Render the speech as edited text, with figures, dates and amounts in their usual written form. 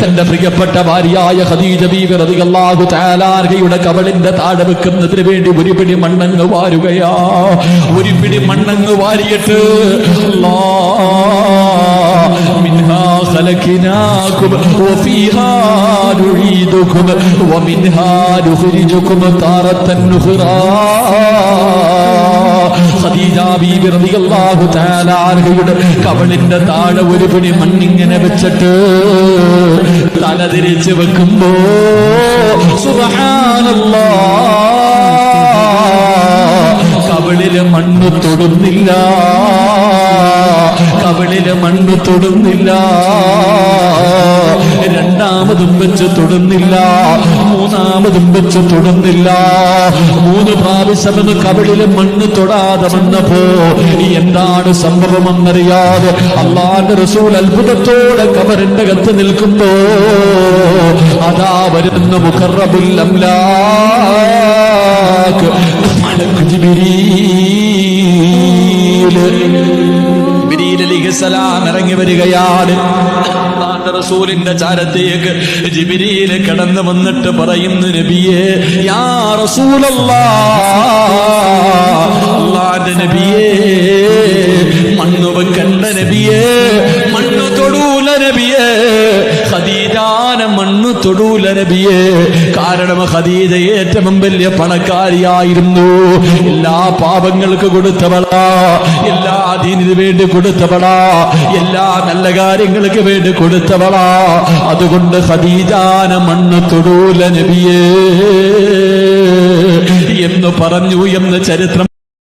തന്റെ പ്രിയപ്പെട്ട ഭാര്യയായ ഖദീജ ബീവി റളിയല്ലാഹു തആല അൻഹയുടെ കബളിന്റെ താഴെ വെക്കുന്നതിന് വേണ്ടി ഒരു പിടി മണ്ണങ്ങ് വാരുകയാ. ഒരു പിടി മണ്ണങ്ങ് വാരിയിട്ട് മിൻഹാ ഖലഖനാകും വഫീഹാ നുഈദുകും വമിൻഹാ നുഖ്രിജുകും താറത്തൻ ഉഖ്റാ. ഖദീജ ബീവി റളിയല്ലാഹു തആല അൻഹയുടെ കബളിന്റെ താഴെ ഒരു പിടി മണ്ണിങ്ങനെ വെച്ചിട്ട് തല തിരിച്ച് വെക്കുമ്പോ സുബ്ഹാനല്ലാഹ്, കബളില് മണ്ണ് തൊടുന്നില്ല, കബളില് മണ്ണ് തൊടുന്നില്ല. രണ്ടാമതും വെച്ച് തൊടുന്നില്ല, മൂന്നാമതും വെച്ച് തൊടുന്നില്ല. 3 പ്രാവശ്യം കബളില് മണ്ണ് തൊടാതെ വന്നപ്പോ എന്താണ് സംഭവമെന്നറിയാതെ അല്ലാഹുവിന്റെ റസൂൽ അത്ഭുതത്തോടെ കബറിന്റെ അകത്ത് നിൽക്കുമ്പോ അതാ വരുന്ന മുഖറബുൽ അംലാക്ക് മലക്ക് ജിബ്രീൽ അലൈഹിസ്സലാം ഇറങ്ങി വരികയാണ്. അല്ലാഹുവിന്റെ റസൂലിന്റെ ചാരത്തേക്ക് ജിബ്രീൽ കടന്നു വന്നിട്ട് പറയുന്നു, നബിയേ, യാ റസൂലല്ലാഹ്, അല്ലാഹുവിന്റെ നബിയേ, മണ്ണ് വെക്കണ്ട നബിയേ, മണ്ണ് തൊടൂല നബിയേ, ഖദീജാനെ മണ്ണ് തൊടൂല നബിയേ. കാരണം ഖദീജ ഏറ്റവും വലിയ പണക്കാരിയായിരുന്നു. എല്ലാ പാപങ്ങൾക്ക് കൊടുത്തവളാ, എല്ലാ ദീനിനു വേണ്ടി കൊടുത്തവളാ, എല്ലാ നല്ല കാര്യങ്ങൾക്ക് വേണ്ടി കൊടുത്തവളാ. അതുകൊണ്ട് ഖദീജാനെ മണ്ണ് തൊടൂല നബിയേ എന്ന് പറഞ്ഞു എന്ന് ചരിത്രം